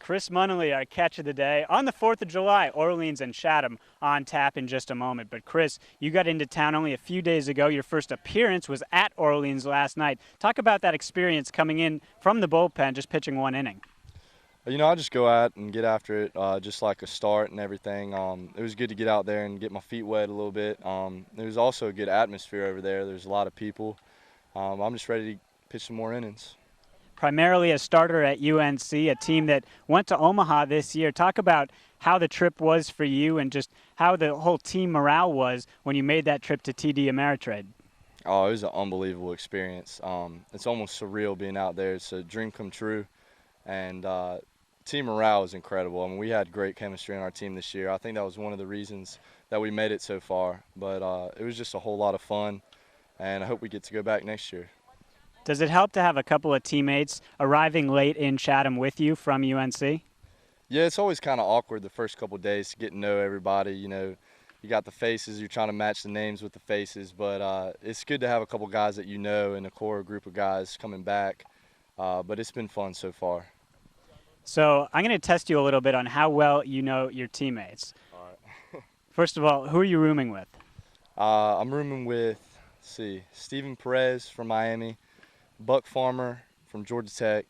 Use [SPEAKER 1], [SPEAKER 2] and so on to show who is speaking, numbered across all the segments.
[SPEAKER 1] Chris Munnelly, our catch of the day. On the 4th of July, Orleans and Chatham on tap in just a moment. But Chris, you got into town only a few days ago. Your first appearance was at Orleans last night. Talk about that experience coming in from the bullpen, just pitching one inning.
[SPEAKER 2] I just go out and get after it, just like a start and everything. It was good to get out there and get my feet wet a little bit. There was also a good atmosphere over there. There's a lot of people. I'm just ready to pitch some more innings.
[SPEAKER 1] Primarily a starter at UNC, a team that went to Omaha this year. Talk about how the trip was for you and just how the whole team morale was when you made that trip to TD Ameritrade.
[SPEAKER 2] Oh, it was an unbelievable experience. It's almost surreal being out there. It's a dream come true, and team morale is incredible. I mean, we had great chemistry on our team this year. I think that was one of the reasons that we made it so far. But it was just a whole lot of fun, and I hope we get to go back next year.
[SPEAKER 1] Does it help to have a couple of teammates arriving late in Chatham with you from UNC?
[SPEAKER 2] Yeah, it's always kind of awkward the first couple of days to get to know everybody. You got the faces, you're trying to match the names with the faces, but it's good to have a couple guys that you know and a core group of guys coming back. But it's been fun so far.
[SPEAKER 1] So I'm going to test you a little bit on how well you know your teammates.
[SPEAKER 2] All right.
[SPEAKER 1] First of all, who are you rooming with?
[SPEAKER 2] I'm rooming with, Steven Perez from Miami, Buck Farmer from Georgia Tech,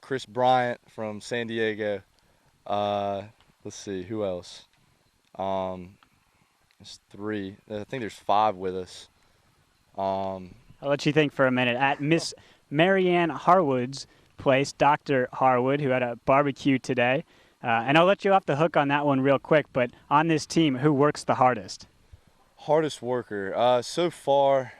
[SPEAKER 2] Chris Bryant from San Diego. Who else? There's three. I think there's five with us.
[SPEAKER 1] I'll let you think for a minute. At Miss Marianne Harwood's place, Dr. Harwood, who had a barbecue today. And I'll let you off the hook on that one real quick, but on this team, who works the hardest?
[SPEAKER 2] Hardest worker. So far,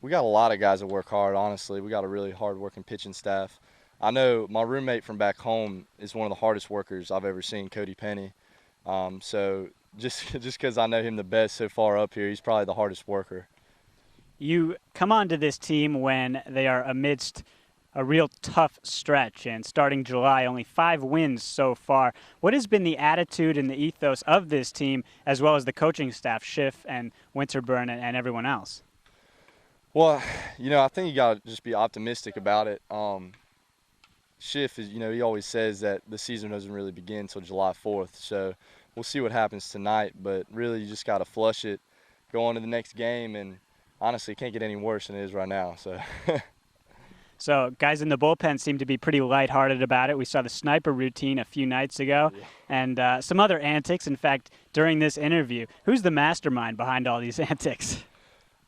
[SPEAKER 2] we got a lot of guys that work hard, honestly. We got a really hard-working pitching staff. I know my roommate from back home is one of the hardest workers I've ever seen, Cody Penny. So just because I know him the best so far up here, he's probably the hardest worker.
[SPEAKER 1] You come onto this team when they are amidst a real tough stretch, and starting July, only 5 wins so far. What has been the attitude and the ethos of this team, as well as the coaching staff, Schiff and Winterburn and everyone else?
[SPEAKER 2] Well, I think you got to just be optimistic about it. Schiff is, he always says that the season doesn't really begin until July 4th, so we'll see what happens tonight. But really, you just got to flush it, go on to the next game, and honestly, it can't get any worse than it is right now.
[SPEAKER 1] So guys in the bullpen seem to be pretty lighthearted about it. We saw the sniper routine a few nights ago, and some other antics. In fact, during this interview, who's the mastermind behind all these antics?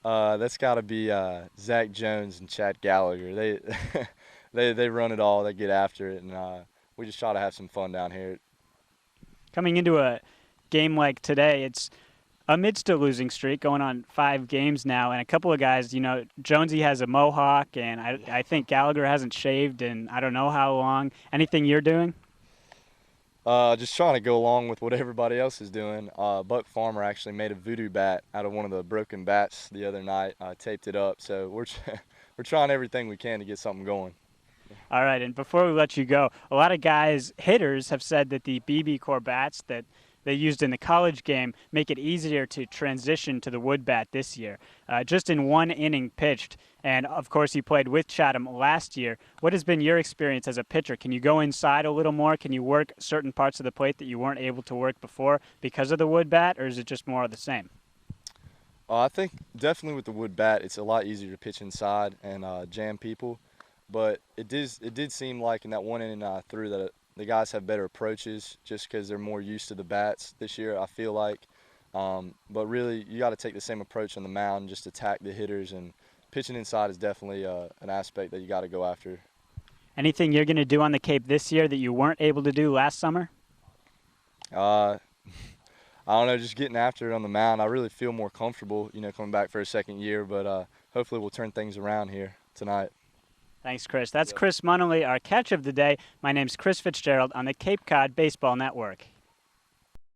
[SPEAKER 2] That's got to be Zach Jones and Chad Gallagher. They run it all. They get after it, and we just try to have some fun down here.
[SPEAKER 1] Coming into a game like today, it's amidst a losing streak, going on 5 games now, and a couple of guys, Jonesy has a mohawk, and I think Gallagher hasn't shaved in I don't know how long. Anything you're doing?
[SPEAKER 2] Just trying to go along with what everybody else is doing. Buck Farmer actually made a voodoo bat out of one of the broken bats the other night, taped it up, so we're trying everything we can to get something going.
[SPEAKER 1] All right, and before we let you go, a lot of hitters have said that the BB Core bats that they used in the college game make it easier to transition to the wood bat this year. Just in 1 inning pitched, and of course you played with Chatham last year. What has been your experience as a pitcher? Can you go inside a little more? Can you work certain parts of the plate that you weren't able to work before because of the wood bat, or is it just more of the same?
[SPEAKER 2] I think definitely with the wood bat, it's a lot easier to pitch inside and jam people. But it did seem like in that 1 inning I threw that the guys have better approaches just because they're more used to the bats this year, I feel like. But really, you got to take the same approach on the mound, just attack the hitters, and pitching inside is definitely an aspect that you got to go after.
[SPEAKER 1] Anything you're going to do on the Cape this year that you weren't able to do last summer?
[SPEAKER 2] I don't know, just getting after it on the mound. I really feel more comfortable, coming back for a second year, but hopefully we'll turn things around here tonight.
[SPEAKER 1] Thanks, Chris. That's Chris Munnelly, our catch of the day. My name's Chris Fitzgerald on the Cape Cod Baseball Network.